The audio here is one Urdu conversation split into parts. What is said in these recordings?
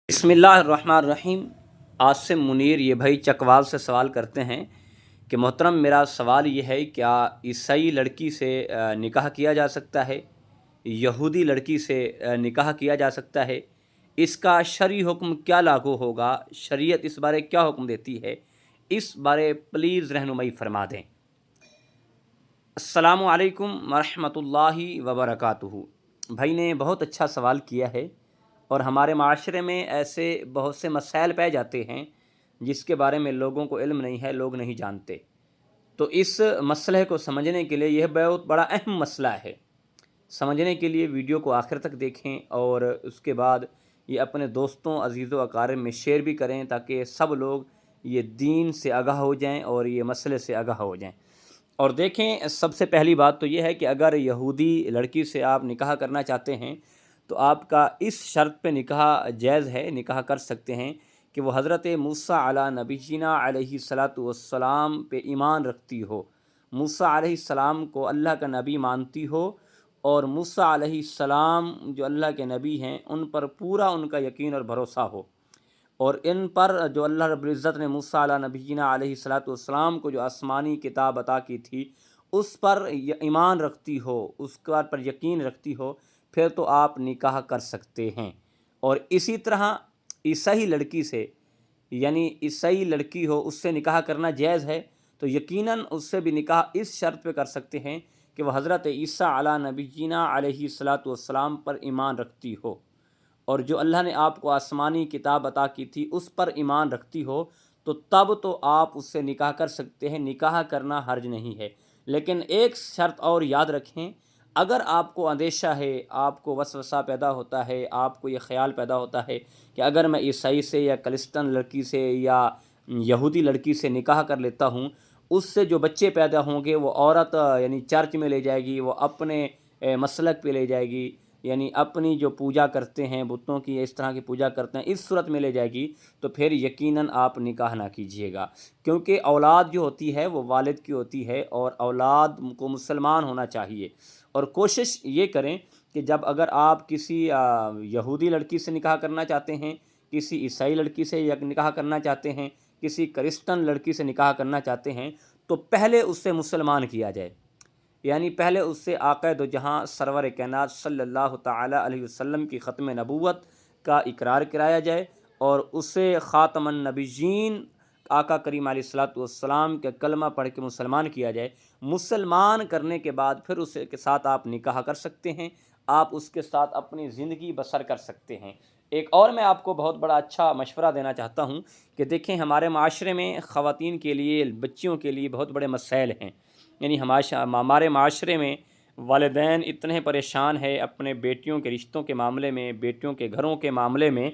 بسم اللہ الرحمن الرحیم۔ عاصم منیر یہ بھائی چکوال سے سوال کرتے ہیں کہ محترم میرا سوال یہ ہے، کیا عیسائی لڑکی سے نکاح کیا جا سکتا ہے؟ یہودی لڑکی سے نکاح کیا جا سکتا ہے؟ اس کا شرعی حکم کیا لاگو ہوگا؟ شریعت اس بارے کیا حکم دیتی ہے؟ اس بارے پلیز رہنمائی فرما دیں۔ السلام علیکم ورحمۃ اللہ وبرکاتہ۔ بھائی نے بہت اچھا سوال کیا ہے، اور ہمارے معاشرے میں ایسے بہت سے مسائل پائے جاتے ہیں جس کے بارے میں لوگوں کو علم نہیں ہے، لوگ نہیں جانتے۔ تو اس مسئلے کو سمجھنے کے لیے یہ بہت بڑا اہم مسئلہ ہے۔ سمجھنے کے لیے ویڈیو کو آخر تک دیکھیں، اور اس کے بعد یہ اپنے دوستوں، عزیز و اقارب میں شیئر بھی کریں تاکہ سب لوگ یہ دین سے آگاہ ہو جائیں اور یہ مسئلے سے آگاہ ہو جائیں۔ اور دیکھیں، سب سے پہلی بات تو یہ ہے کہ اگر یہودی لڑکی سے آپ نکاح کرنا چاہتے ہیں تو آپ کا اس شرط پہ نکاح جائز ہے، نکاح کر سکتے ہیں کہ وہ حضرت موسیٰ علیٰ نبینا علیہ السلام پہ ایمان رکھتی ہو، موسیٰ علیہ السلام کو اللہ کا نبی مانتی ہو، اور موسیٰ علیہ السلام جو اللہ کے نبی ہیں ان پر پورا ان کا یقین اور بھروسہ ہو، اور ان پر جو اللہ رب العزت نے موسیٰ علیٰ نبینا علیہ السلام کو جو آسمانی کتاب عطا کی تھی اس پر ایمان رکھتی ہو، اس پر یقین رکھتی ہو، پھر تو آپ نکاح کر سکتے ہیں۔ اور اسی طرح عیسائی لڑکی سے، یعنی عیسائی لڑکی ہو، اس سے نکاح کرنا جائز ہے، تو یقیناً اس سے بھی نکاح اس شرط پہ کر سکتے ہیں کہ وہ حضرت عیسیٰ علیٰ نبینا علیہ السلام پر ایمان رکھتی ہو، اور جو اللہ نے آپ کو آسمانی کتاب عطا کی تھی اس پر ایمان رکھتی ہو، تو تب تو آپ اس سے نکاح کر سکتے ہیں، نکاح کرنا حرج نہیں ہے۔ لیکن ایک شرط اور یاد رکھیں، اگر آپ کو اندیشہ ہے، آپ کو وسوسہ پیدا ہوتا ہے، آپ کو یہ خیال پیدا ہوتا ہے کہ اگر میں عیسائی سے یا کرسچن لڑکی سے یا یہودی لڑکی سے نکاح کر لیتا ہوں، اس سے جو بچے پیدا ہوں گے وہ عورت یعنی چرچ میں لے جائے گی، وہ اپنے مسلک پہ لے جائے گی، یعنی اپنی جو پوجا کرتے ہیں بتوں کی، اس طرح کی پوجا کرتے ہیں، اس صورت میں لے جائے گی، تو پھر یقیناً آپ نکاح نہ کیجیے گا، کیونکہ اولاد جو ہوتی ہے وہ والد کی ہوتی ہے، اور اولاد کو مسلمان ہونا چاہیے۔ اور کوشش یہ کریں کہ جب اگر آپ کسی یہودی لڑکی سے نکاح کرنا چاہتے ہیں، کسی عیسائی لڑکی سے نکاح کرنا چاہتے ہیں، کسی کرسچن لڑکی سے نکاح کرنا چاہتے ہیں، تو پہلے اس سے مسلمان کیا جائے، یعنی پہلے اس سے آقا دو جہاں سرور کائنات صلی اللہ تعالیٰ علیہ وسلم کی ختم نبوت کا اقرار کرایا جائے، اور اسے خاتم النبیین آقا کریم علیہ السلام کے کلمہ پڑھ کے مسلمان کیا جائے۔ مسلمان کرنے کے بعد پھر اس کے ساتھ آپ نکاح کر سکتے ہیں، آپ اس کے ساتھ اپنی زندگی بسر کر سکتے ہیں۔ ایک اور میں آپ کو بہت بڑا اچھا مشورہ دینا چاہتا ہوں کہ دیکھیں، ہمارے معاشرے میں خواتین کے لیے، بچیوں کے لیے بہت بڑے مسائل ہیں، یعنی ہمارے معاشرے میں والدین اتنے پریشان ہیں اپنے بیٹیوں کے رشتوں کے معاملے میں، بیٹیوں کے گھروں کے معاملے میں،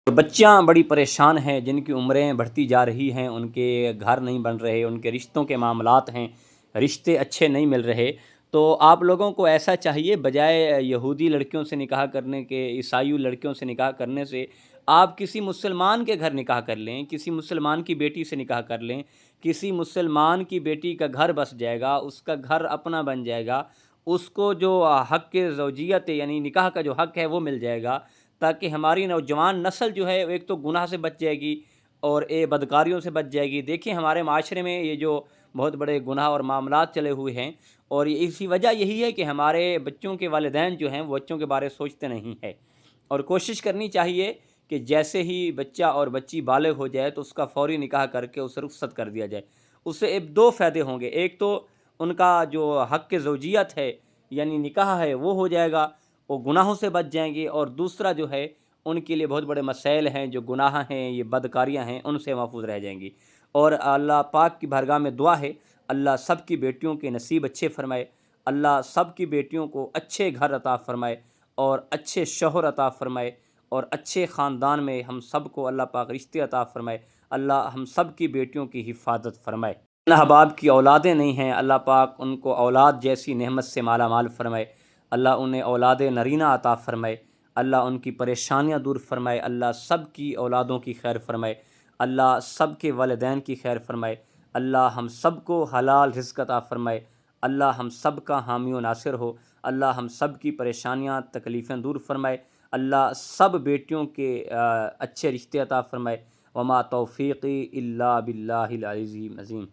بچیاں بڑی پریشان ہیں جن کی عمریں بڑھتی جا رہی ہیں، ان کے گھر نہیں بن رہے، ان کے رشتوں کے معاملات ہیں، رشتے اچھے نہیں مل رہے۔ تو آپ لوگوں کو ایسا چاہیے، بجائے یہودی لڑکیوں سے نکاح کرنے کے، عیسائی لڑکیوں سے نکاح کرنے سے، آپ کسی مسلمان کے گھر نکاح کر لیں، کسی مسلمان کی بیٹی سے نکاح کر لیں، کسی مسلمان کی بیٹی کا گھر بس جائے گا، اس کا گھر اپنا بن جائے گا، اس کو جو حق زوجیت یعنی نکاح کا جو حق ہے وہ مل جائے گا، تاکہ ہماری نوجوان نسل جو ہے ایک تو گناہ سے بچ جائے گی اور بدکاریوں سے بچ جائے گی۔ دیکھیں، ہمارے معاشرے میں یہ جو بہت بڑے گناہ اور معاملات چلے ہوئے ہیں، اور اسی وجہ یہی ہے کہ ہمارے بچوں کے والدین جو ہیں وہ بچوں کے بارے سوچتے نہیں ہیں، اور کوشش کرنی چاہیے کہ جیسے ہی بچہ اور بچی بالغ ہو جائے تو اس کا فوری نکاح کر کے اسے رخصت کر دیا جائے۔ اس سے دو فائدے ہوں گے، ایک تو ان کا جو حق زوجیت ہے یعنی نکاح ہے وہ ہو جائے گا، وہ گناہوں سے بچ جائیں گے، اور دوسرا جو ہے ان کے لیے بہت بڑے مسائل ہیں، جو گناہ ہیں، یہ بدکاریاں ہیں، ان سے محفوظ رہ جائیں گی۔ اور اللہ پاک کی بارگاہ میں دعا ہے، اللہ سب کی بیٹیوں کے نصیب اچھے فرمائے، اللہ سب کی بیٹیوں کو اچھے گھر عطا فرمائے، اور اچھے شوہر عطا فرمائے، اور اچھے خاندان میں ہم سب کو اللہ پاک رشتے عطا فرمائے، اللہ ہم سب کی بیٹیوں کی حفاظت فرمائے۔ اللہ احباب کی اولادیں نہیں ہیں، اللہ پاک ان کو اولاد جیسی نعمت سے مالا مال فرمائے، اللہ انہیں اولاد نرینہ عطا فرمائے، اللہ ان کی پریشانیاں دور فرمائے، اللہ سب کی اولادوں کی خیر فرمائے، اللہ سب کے والدین کی خیر فرمائے، اللہ ہم سب کو حلال رزق عطا فرمائے، اللہ ہم سب کا حامی و ناصر ہو، اللہ ہم سب کی پریشانیاں تکلیفیں دور فرمائے، اللہ سب بیٹیوں کے اچھے رشتے عطا فرمائے۔ وما توفیقی الا باللہ العزیز العظیم۔